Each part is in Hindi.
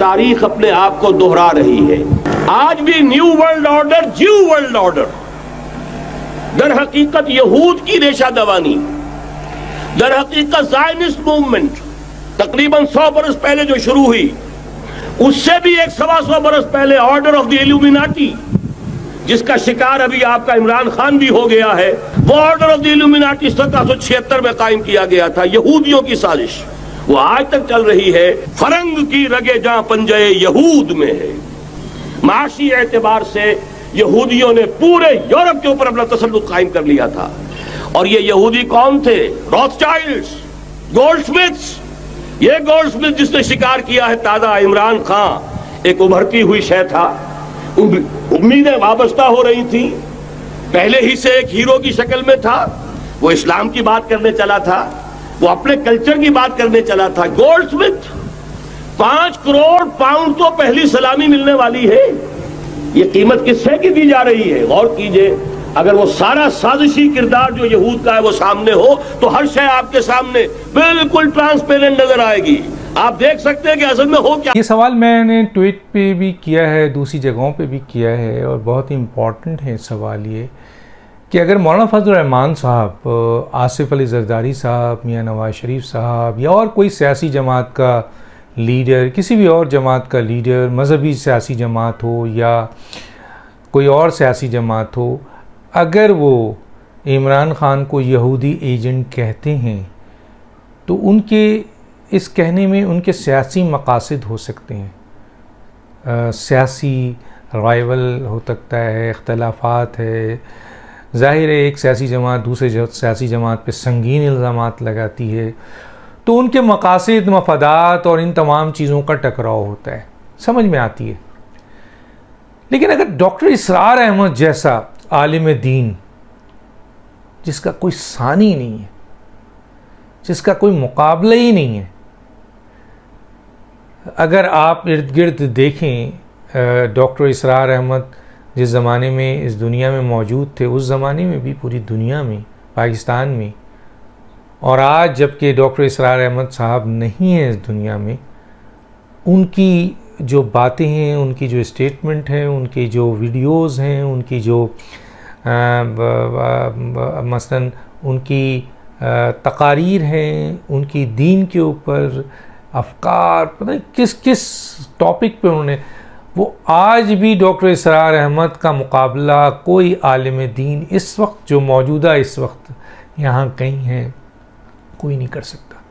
तारीख अपने आप को दोहरा रही है। आज भी न्यू वर्ल्ड ऑर्डर, ज्यू वर्ल्ड ऑर्डर दर हकीकत यहूद की रेशा दवानी, दर हकीकत ज़ायनिस्ट मूवमेंट तकरीबन 100 बरस पहले जो शुरू हुई, उससे भी 100-125 बरस पहले ऑर्डर ऑफ द इल्यूमिनाटी, जिसका शिकार अभी आपका इमरान खान भी हो गया है, वो ऑर्डर ऑफ द इल्यूमिनाटी 1776 में कायम किया गया था। यहूदियों की साजिश वो आज तक चल रही है। फरंग की रगे जहां पंजे यहूद में है। माशी एतबार से यहूदियों ने पूरे यूरोप के ऊपर अपना तसल्लुत कायम कर लिया था। और ये यहूदी कौन थे? रॉथस्चाइल्ड्स, गोल्डस्मिथ्स। ये गोल्डस्मिथ जिसने शिकार किया है ताजा इमरान खान, एक उभरती हुई शय था। उम्मीदें वाबस्ता हो रही थी, पहले ही से एक हीरो की शक्ल में था। वो इस्लाम की बात करने चला था, वो अपने कल्चर की बात करने चला था। गोल्डस्मिथ 5 करोड़ पाउंड तो पहली सलामी मिलने वाली है। ये कीमत किससे की दी जा रही है? गौर कीजिए, अगर वो सारा साजिशी किरदार जो यहूद का है वो सामने हो, तो हर शय आपके सामने बिल्कुल ट्रांसपेरेंट नजर आएगी। आप देख सकते हैं कि असल में हो क्या। ये सवाल मैंने ट्वीट पे भी किया है, दूसरी जगहों पे भी किया है, और बहुत ही इम्पॉर्टेंट है सवाल ये कि अगर मौलाना फजल रहमान साहब, आसिफ अली जरदारी साहब, मियाँ नवाज शरीफ साहब, या और कोई सियासी जमात का लीडर, किसी भी और जमात का लीडर, मजहबी सियासी जमात हो या कोई और सियासी जमात हो, अगर वो इमरान ख़ान को यहूदी एजेंट कहते हैं तो उनके इस कहने में उनके सियासी मकासद हो सकते हैं। सियासी राइवल हो सकता है, इख्तलाफात है। ज़ाहिर है एक सियासी जमात दूसरे सियासी जमात पे संगीन इल्ज़ामात लगाती है, तो उनके मकासद, मफादात और इन तमाम चीज़ों का टकराव होता है, समझ में आती है। लेकिन अगर डॉक्टर इसरार अहमद जैसा आलिम दीन, जिसका कोई सानी नहीं है, जिसका कोई मुकाबला ही नहीं है, अगर आप इर्द गिर्द देखें, डॉक्टर इसरार अहमद जिस ज़माने में इस दुनिया में मौजूद थे, उस ज़माने में भी पूरी दुनिया में, पाकिस्तान में, और आज जबकि डॉक्टर इसरार अहमद साहब नहीं हैं इस दुनिया में, उनकी जो बातें हैं, उनकी जो स्टेटमेंट हैं, उनकी जो वीडियोज़ हैं, उनकी जो मसलन उनकी तकारीर हैं, उनकी दीन के ऊपर अफकार, पता नहीं किस किस टॉपिक पे उन्होंने, वो आज भी डॉक्टर इसरार अहमद का मुकाबला कोई आलिम दीन इस वक्त, जो मौजूदा इस वक्त यहाँ कहीं है, कोई नहीं कर सकता।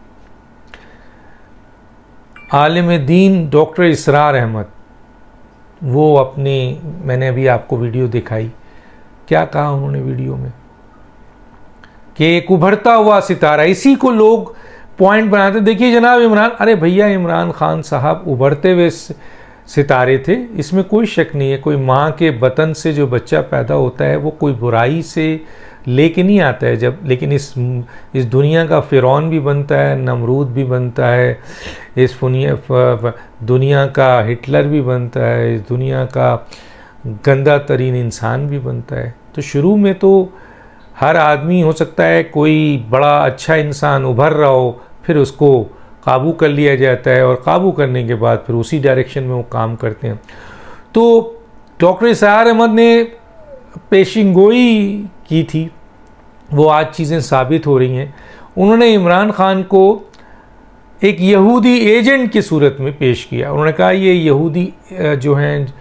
आलिम दीन डॉक्टर इसरार अहमद, वो अपने, मैंने अभी आपको वीडियो दिखाई, क्या कहा उन्होंने वीडियो में कि एक उभरता हुआ सितारा, इसी को लोग पॉइंट बनाते। देखिए जनाब इमरान, अरे भैया इमरान खान साहब उभरते हुए सितारे थे, इसमें कोई शक नहीं है। कोई माँ के बतन से जो बच्चा पैदा होता है वो कोई बुराई से लेके नहीं आता है जब, लेकिन इस दुनिया का फ़िरौन भी बनता है, नमरूद भी बनता है, इस दुनिया का हिटलर भी बनता है, इस दुनिया का गंदा तरीन इंसान भी बनता है। तो शुरू में तो हर आदमी, हो सकता है कोई बड़ा अच्छा इंसान उभर रहा हो, फिर उसको काबू कर लिया जाता है, और काबू करने के बाद फिर उसी डायरेक्शन में वो काम करते हैं। तो डॉक्टर इसरार अहमद ने पेशिंगोई की थी, वो आज चीज़ें साबित हो रही हैं। उन्होंने इमरान खान को एक यहूदी एजेंट की सूरत में पेश किया। उन्होंने कहा ये यहूदी जो हैं,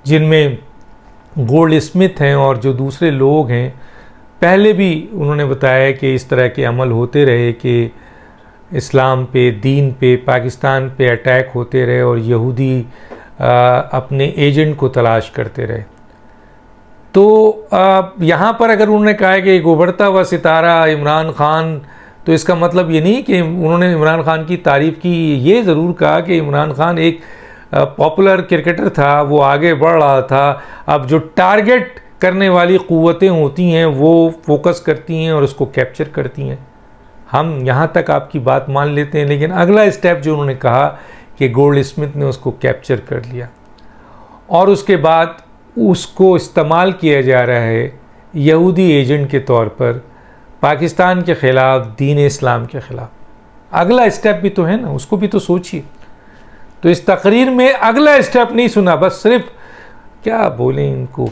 जिनमें गोल्ड स्मिथ हैं और जो दूसरे लोग हैं, पहले भी उन्होंने बताया कि इस तरह के अमल होते रहे कि इस्लाम पे, दीन पे, पाकिस्तान पे अटैक होते रहे और यहूदी अपने एजेंट को तलाश करते रहे। तो यहाँ पर अगर उन्होंने कहा है कि एक उभरता हुआ सितारा इमरान खान, तो इसका मतलब ये नहीं कि उन्होंने इमरान खान की तारीफ़ की। ये ज़रूर कहा कि इमरान खान एक पॉपुलर क्रिकेटर था, वो आगे बढ़ रहा था। अब जो टारगेट करने वाली क़ुव्वतें होती हैं वो फोकस करती हैं और उसको कैप्चर करती हैं। हम यहाँ तक आपकी बात मान लेते हैं, लेकिन अगला स्टेप जो उन्होंने कहा कि गोल्ड स्मिथ ने उसको कैप्चर कर लिया और उसके बाद उसको इस्तेमाल किया जा रहा है यहूदी एजेंट के तौर पर पाकिस्तान के ख़िलाफ़, दीन इस्लाम के ख़िलाफ़। अगला स्टेप भी तो है ना, उसको भी तो सोचिए। तो इस तकरीर में अगला स्टेप नहीं सुना, बस सिर्फ क्या बोलें इनको,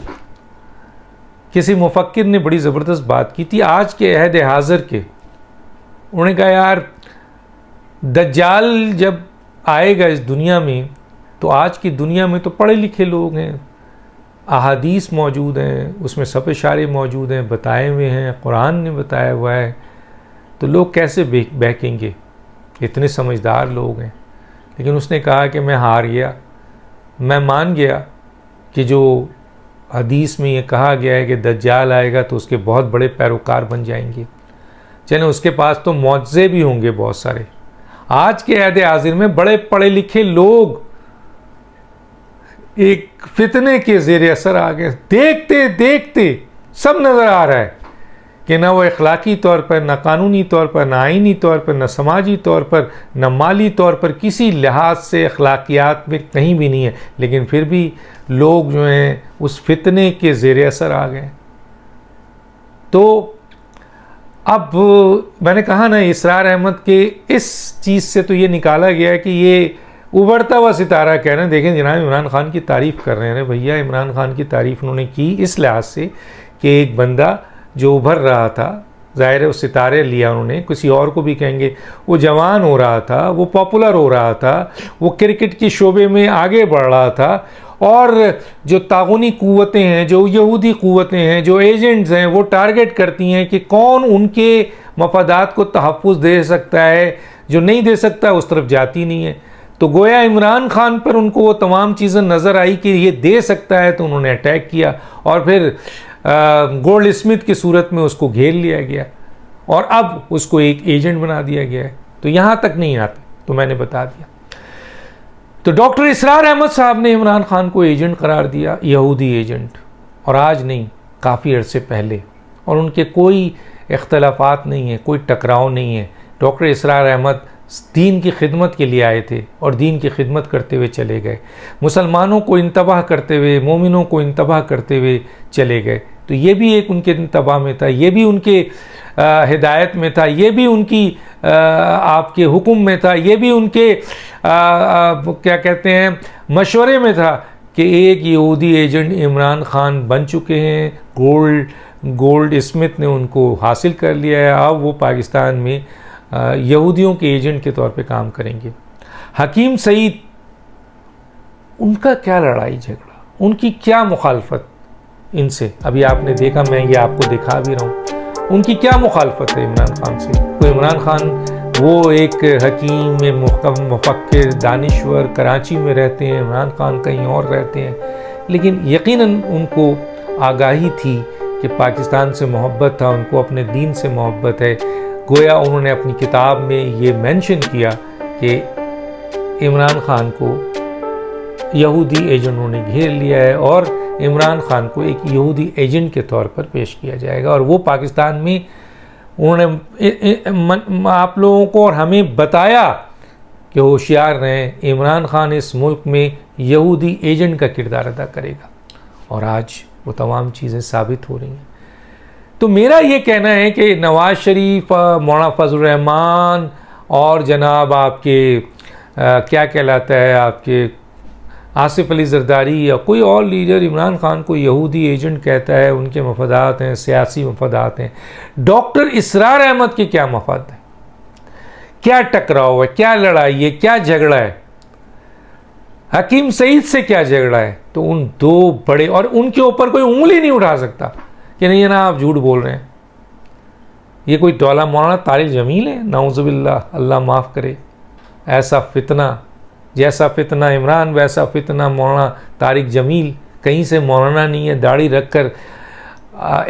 किसी मुफक्किर ने बड़ी ज़बरदस्त बात की थी आज के अहद हाज़िर के। उन्होंने कहा यार दज्जाल जब आएगा इस दुनिया में तो आज की दुनिया में तो पढ़े लिखे लोग हैं, अहादीस मौजूद हैं, उसमें सब इशारे मौजूद हैं, बताए हुए हैं, कुरान ने बताया हुआ है, तो लोग कैसे बहकेंगे, इतने समझदार लोग हैं। लेकिन उसने कहा कि मैं हार गया, मैं मान गया कि जो हदीस में ये कहा गया है कि दज्जाल आएगा तो उसके बहुत बड़े पैरोकार बन जाएंगे, चलें उसके पास तो मौजज़े भी होंगे बहुत सारे। आज के अहद हाज़िर में बड़े पढ़े लिखे लोग एक फितने के ज़ेर असर आ गए, देखते देखते सब नज़र आ रहा है कि ना वो अखलाकी तौर पर, ना कानूनी तौर पर, ना आइनी तौर पर, ना समाजी तौर पर, ना माली तौर पर, किसी लिहाज से अखलाकियात में कहीं भी नहीं है, लेकिन फिर भी लोग जो हैं उस फितने के ज़ेर असर आ गए। तो अब मैंने कहा ना, इसरार अहमद के इस चीज़ से तो ये निकाला गया है कि ये उभरता हुआ सितारा कह रहे हैं। देखें जनाब इमरान खान की तारीफ़ कर रहे हैं, भैया इमरान खान की तारीफ़ उन्होंने की इस लिहाज से कि एक बंदा जो उभर रहा था, ज़ाहिर है उस सितारे लिया उन्होंने, किसी और को भी कहेंगे, वो जवान हो रहा था, वो पॉपुलर हो रहा था, वो क्रिकेट के शोबे में आगे बढ़ रहा था, और जो तागुनी क़ुव्वतें हैं, जो यहूदी क़ुव्वतें हैं, जो एजेंट्स हैं, वो टारगेट करती हैं कि कौन उनके मफादात को तहफ़्फ़ुज़ दे सकता है, जो नहीं दे सकता उस तरफ जाती नहीं है। तो गोया इमरान खान पर उनको वो तमाम चीज़ें नज़र आई कि ये दे सकता है, तो उन्होंने अटैक किया और फिर गोल्ड स्मिथ की सूरत में उसको घेर लिया गया और अब उसको एक एजेंट बना दिया गया है। तो यहाँ तक नहीं आते, तो मैंने बता दिया। तो डॉक्टर इसरार अहमद साहब ने इमरान खान को एजेंट करार दिया, यहूदी एजेंट, और आज नहीं काफ़ी अरसे पहले, और उनके कोई इख्तलाफात नहीं है, कोई टकराव नहीं है। डॉक्टर इसरार अहमद दीन की खिदमत के लिए आए थे और दीन की खिदमत करते हुए चले गए, मुसलमानों को इंतबाह करते हुए, मोमिनों को इंतबाह करते हुए चले गए। तो ये भी एक उनके इंतबाह में था, ये भी उनके हिदायत में था, ये भी उनकी आपके हुक्म में था, ये भी उनके क्या कहते हैं मशवरे में था कि एक यहूदी एजेंट इमरान खान बन चुके हैं, गोल्ड स्मिथ ने उनको हासिल कर लिया है, अब वो पाकिस्तान में यहूदियों के एजेंट के तौर पे काम करेंगे। हकीम सईद, उनका क्या लड़ाई झगड़ा, उनकी क्या मुखालफत इनसे, अभी आपने देखा, मैं ये आपको दिखा भी रहा हूँ, उनकी क्या मुखालफत है इमरान खान से। तो इमरान खान वो एक हकीम में मुफक्किर दानिश्वर कराची में रहते हैं, इमरान खान कहीं और रहते हैं, लेकिन यकीनन उनको आगाही थी कि पाकिस्तान से मोहब्बत था, उनको अपने दीन से मोहब्बत है। गोया उन्होंने अपनी किताब में ये मेंशन किया कि इमरान खान को यहूदी एजेंट उन्होंने घेर लिया है और इमरान खान को एक यहूदी एजेंट के तौर पर पेश किया जाएगा। और वो पाकिस्तान में उन्होंने आप लोगों को और हमें बताया कि होशियार रहें, इमरान खान इस मुल्क में यहूदी एजेंट का किरदार अदा करेगा, और आज वो तमाम चीज़ें साबित हो रही हैं। तो मेरा ये कहना है कि नवाज़ शरीफ, मौलाना फजल रहमान और जनाब आपके क्या कहलाता है आपके आसिफ अली जरदारी या कोई और लीडर इमरान खान को यहूदी एजेंट कहता है, उनके मफादात हैं, सियासी मफादात हैं। डॉक्टर इसरार अहमद के क्या मफाद हैं, क्या टकराव है, क्या लड़ाई है, क्या झगड़ा है, हकीम सईद से क्या झगड़ा है। तो उन दो बड़े, और उनके ऊपर कोई उंगली नहीं उठा सकता कि नहीं ना आप झूठ बोल रहे हैं। ये कोई दौला मौलाना तारिक जमील है, नाउज़ुबिल्लाह, अल्लाह माफ़ करे। ऐसा फितना, जैसा फितना इमरान वैसा फितना मौलाना तारिक जमील, कहीं से मौलाना नहीं है, दाढ़ी रखकर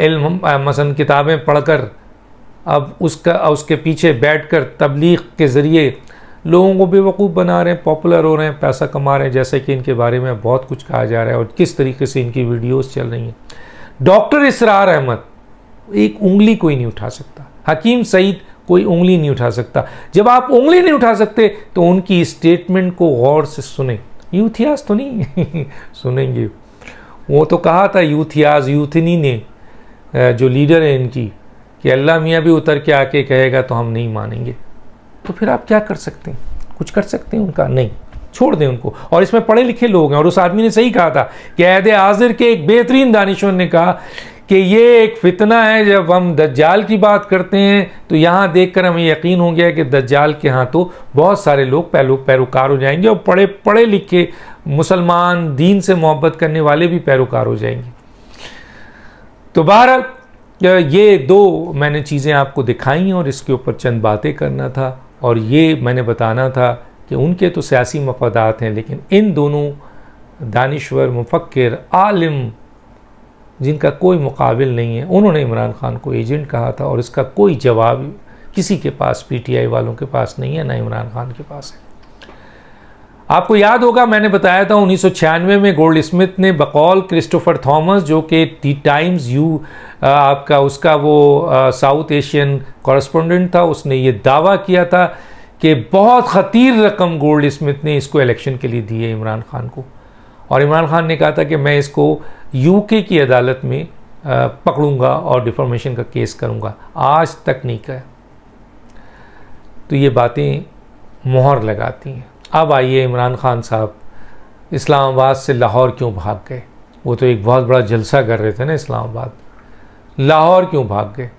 इल्म मसलन किताबें पढ़कर अब उसके पीछे बैठकर तबलीग के ज़रिए लोगों को बेवकूफ़ बना रहे हैं, पॉपुलर हो रहे हैं, पैसा कमा रहे हैं, जैसे कि इनके बारे में बहुत कुछ कहा जा रहा है और किस तरीके से इनकी वीडियोस चल रही हैं। डॉक्टर इसरार अहमद एक उंगली कोई नहीं उठा सकता, हकीम सईद कोई उंगली नहीं उठा सकता। जब आप उंगली नहीं उठा सकते तो उनकी स्टेटमेंट को गौर से सुने, यूथियाज तो नहीं सुनेंगे। वो तो कहा था यूथियाज, यूथनी ने, जो लीडर है इनकी, कि अल्लाह मियाँ भी उतर के आके कहेगा तो हम नहीं मानेंगे। तो फिर आप क्या कर सकते हैं, कुछ कर सकते हैं उनका? नहीं। छोड़ दें उनको। और इसमें पढ़े लिखे लोग हैं, और उस आदमी ने सही कहा था कि अहद हाजिर के एक बेहतरीन दानिशवर ने कहा कि ये एक फितना है। जब हम दज्जाल की बात करते हैं तो यहाँ देखकर हमें यकीन हो गया कि दज्जाल के यहाँ तो बहुत सारे लोग पैरोकार हो जाएंगे, और पढ़े लिखे मुसलमान दीन से मोहब्बत करने वाले भी पैरोकार हो जाएंगे। तो बहरहाल ये दो मैंने चीज़ें आपको दिखाई और इसके ऊपर चंद बातें करना था, और ये मैंने बताना था कि उनके तो सियासी मफादात हैं, लेकिन इन दोनों दानिश्वर, मुफक्किर, आलिम जिनका कोई मुकाबिल नहीं है, उन्होंने इमरान खान को एजेंट कहा था, और इसका कोई जवाब किसी के पास, पीटीआई वालों के पास नहीं है, ना इमरान खान के पास है। आपको याद होगा मैंने बताया था 1996 में गोल्ड स्मिथ ने बकौल क्रिस्टोफर थॉमस, जो कि दी टाइम्स आपका उसका वो साउथ एशियन कॉरेस्पोंडेंट था, उसने ये दावा किया था कि बहुत ख़तीर रकम गोल्ड स्मिथ ने इसको इलेक्शन के लिए दी है इमरान खान को, और इमरान खान ने कहा था कि मैं इसको यूके की अदालत में पकड़ूंगा और डिफॉर्मेशन का केस करूंगा। आज तक नहीं किया। तो ये बातें मोहर लगाती हैं। अब आइए, इमरान खान साहब इस्लामाबाद से लाहौर क्यों भाग गए? वो तो एक बहुत बड़ा जलसा कर रहे थे ना इस्लामाबाद, लाहौर क्यों भाग गए?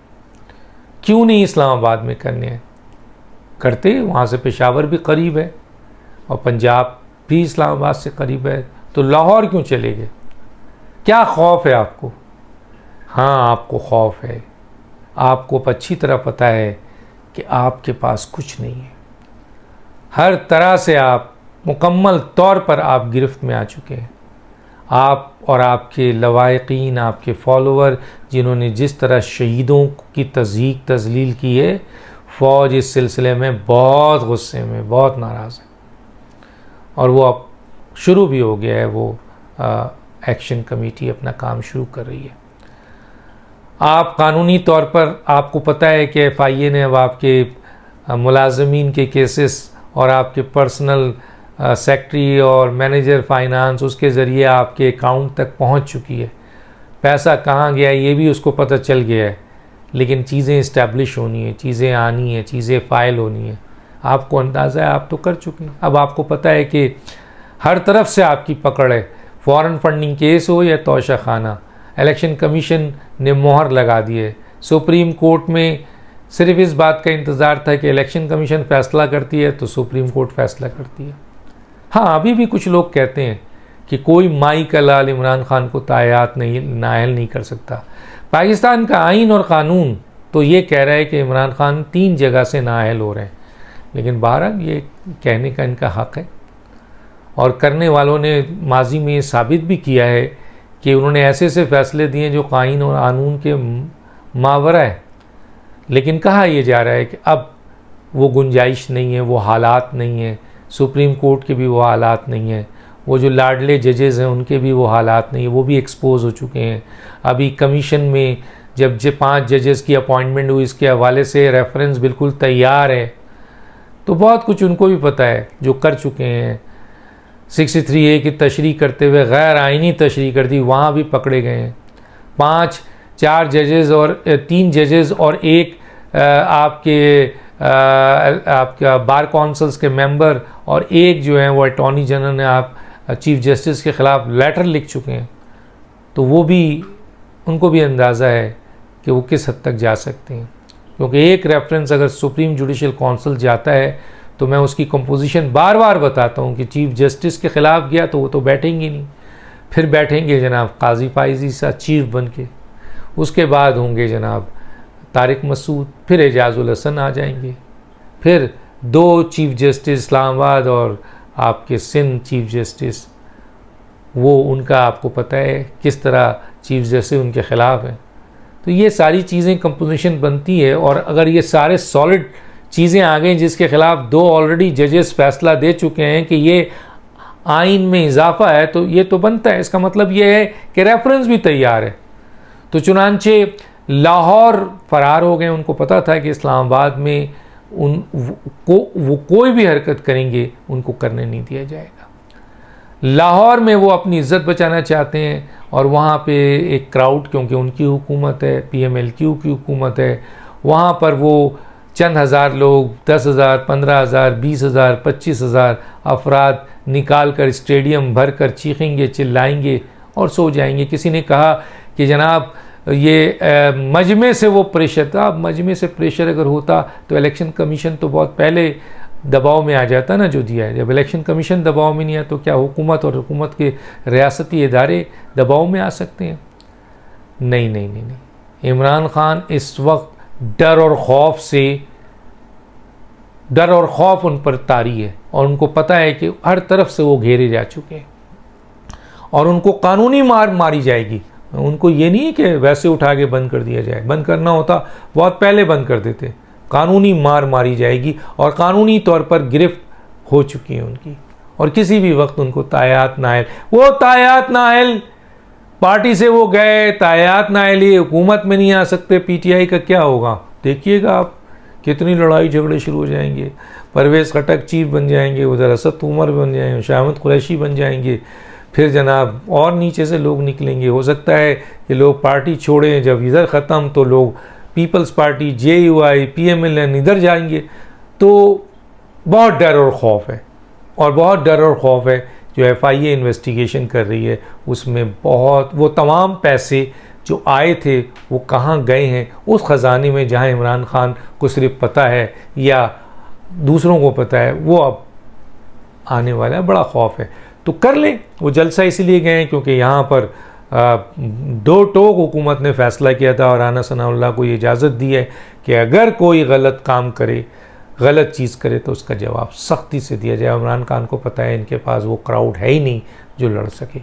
क्यों नहीं इस्लामाबाद में करने हैं? करते, वहाँ से पेशावर भी करीब है और पंजाब भी इस्लामाबाद से करीब है, तो लाहौर क्यों चले गए? क्या खौफ है आपको? हाँ, आपको खौफ है। आपको अच्छी तरह पता है कि आपके पास कुछ नहीं है। हर तरह से आप मुकम्मल तौर पर आप गिरफ्त में आ चुके हैं। आप और आपके लवाहिकीन, आपके फॉलोअर, जिन्होंने जिस तरह शहीदों की तज़हीक तज़लील की है, फ़ौज इस सिलसिले में बहुत गुस्से में, बहुत नाराज़ है, और वो अब शुरू भी हो गया है। वो एक्शन कमेटी अपना काम शुरू कर रही है। आप कानूनी तौर पर, आपको पता है कि FIA ने अब आपके मुलाजमीन के केसेस और आपके पर्सनल सेक्रेटरी और मैनेजर फाइनेंस, उसके ज़रिए आपके अकाउंट तक पहुंच चुकी है। पैसा कहाँ गया ये भी उसको पता चल गया है, लेकिन चीज़ें इस्टेब्लिश होनी है, चीज़ें आनी है, चीज़ें फ़ाइल होनी है। आपको अंदाज़ा है, आप तो कर चुके हैं। अब आपको पता है कि हर तरफ से आपकी पकड़ है, फॉरेन फंडिंग केस हो या तोशा खाना। इलेक्शन कमीशन ने मोहर लगा दी है। सुप्रीम कोर्ट में सिर्फ इस बात का इंतज़ार था कि इलेक्शन कमीशन फ़ैसला करती है तो सुप्रीम कोर्ट फ़ैसला करती है। हाँ, अभी भी कुछ लोग कहते हैं कि कोई माई का लाल इमरान खान को तायात नहीं, नाअहल नहीं कर सकता। पाकिस्तान का आइन और क़ानून तो ये कह रहा है कि इमरान खान 3 जगह से नाअहल हो रहे हैं, लेकिन बहरहाल ये कहने का इनका हक़ है, और करने वालों ने माजी में ये साबित भी किया है कि उन्होंने ऐसे ऐसे फ़ैसले दिए जो कानून और कानून के मावरा है। लेकिन कहा यह जा रहा है कि अब वो गुंजाइश नहीं है, वो हालात नहीं है, सुप्रीम कोर्ट के भी वो हालात नहीं है, वो जो लाडले जजेज़ हैं उनके भी वो हालात नहीं है, वो भी एक्सपोज हो चुके हैं। अभी कमीशन में जब 5 जजेस की अपॉइंटमेंट हुई, इसके हवाले से रेफरेंस बिल्कुल तैयार है, तो बहुत कुछ उनको भी पता है जो कर चुके हैं। 63A की तशरीह करते हुए गैर आइनी तशरीह कर दी, वहाँ भी पकड़े गए हैं। 4 जजेज़ और 3 जजेज़ और एक आपका बार काउंसिल्स के मेंबर और एक जो है वो अटॉर्नी जनरल ने आप चीफ जस्टिस के ख़िलाफ़ लेटर लिख चुके हैं। तो वो भी, उनको भी अंदाज़ा है कि वो किस हद तक जा सकते हैं, क्योंकि एक रेफरेंस अगर सुप्रीम जुडिशल काउंसिल जाता है तो मैं उसकी कंपोजिशन बार बार बताता हूँ कि चीफ जस्टिस के ख़िलाफ़ गया तो वो तो बैठेंगे नहीं, फिर बैठेंगे जनाब काजी फाइजी सा चीफ बन के, उसके बाद होंगे जनाब तारिक मसूद, फिर एजाजुल हसन आ जाएंगे, फिर 2 चीफ जस्टिस इस्लामाबाद और आपके सिंध चीफ जस्टिस, वो उनका आपको पता है किस तरह चीफ जस्टिस उनके ख़िलाफ़ हैं। तो ये सारी चीज़ें कंपोजिशन बनती है, और अगर ये सारे सॉलिड चीज़ें आ गई जिसके ख़िलाफ़ 2 ऑलरेडी जजेस फैसला दे चुके हैं कि ये आइन में इजाफा है, तो ये तो बनता है। इसका मतलब ये है कि रेफरेंस भी तैयार है। तो चुनांचे लाहौर फ़रार हो गए, उनको पता था कि इस्लामाबाद में वो कोई भी हरकत करेंगे उनको करने नहीं दिया जाएगा। लाहौर में वो अपनी इज़्ज़त बचाना चाहते हैं, और वहाँ पे एक क्राउड, क्योंकि उनकी हुकूमत है, PMLQ की हुकूमत है, वहाँ पर वो चंद हज़ार लोग 10,000, 15,000, 20,000, 25,000 अफराद निकाल कर स्टेडियम भर कर चीखेंगे, चिल्लाएंगे और सो जाएंगे। किसी ने कहा कि जनाब ये मजमे से वो प्रेशर था। अब मजमे से प्रेशर अगर होता तो इलेक्शन कमीशन तो बहुत पहले दबाव में आ जाता ना, जो दिया है। जब इलेक्शन कमीशन दबाव में नहीं आया तो क्या हुकूमत और हुकूमत के रियासती इदारे दबाव में आ सकते हैं? नहीं नहीं नहीं नहीं। इमरान खान इस वक्त डर और खौफ उन पर तारी है और उनको पता है कि हर तरफ से वो घेरे जा चुके हैं और उनको कानूनी मार मारी जाएगी। उनको ये नहीं है कि वैसे उठा के बंद कर दिया जाए, बंद करना होता बहुत पहले बंद कर देते। कानूनी मार मारी जाएगी और कानूनी तौर पर गिरफ्त हो चुकी है उनकी और किसी भी वक्त उनको तायात नायल पार्टी से वो गए, तायात नायल ये हुकूमत में नहीं आ सकते। पीटीआई का क्या होगा देखिएगा आप, कितनी लड़ाई झगड़े शुरू हो जाएंगे। परवेज़ खटक चीफ बन जाएंगे, उधर असद उमर बन जाएंगे, शाहमद कुरैशी बन जाएंगे, फिर जनाब और नीचे से लोग निकलेंगे। हो सकता है कि लोग पार्टी छोड़ें, जब इधर ख़त्म तो लोग पीपल्स पार्टी, JUI, PMLN इधर जाएंगे। तो बहुत डर और खौफ है और बहुत डर और खौफ है। जो FIA इन्वेस्टिगेशन कर रही है उसमें बहुत वो तमाम पैसे जो आए थे वो कहाँ गए हैं उस ख़जाने में, जहाँ इमरान खान को सिर्फ पता है या दूसरों को पता है, वो अब आने वाला है। बड़ा खौफ है। तो कर लें। वो जलसा इसीलिए गए हैं क्योंकि यहाँ पर दो टोक हुकूमत ने फ़ैसला किया था और राना सनाउल्लाह को ये इजाज़त दी है कि अगर कोई गलत काम करे, गलत चीज़ करे तो उसका जवाब सख्ती से दिया जाए। इमरान खान को पता है इनके पास वो क्राउड है ही नहीं जो लड़ सके।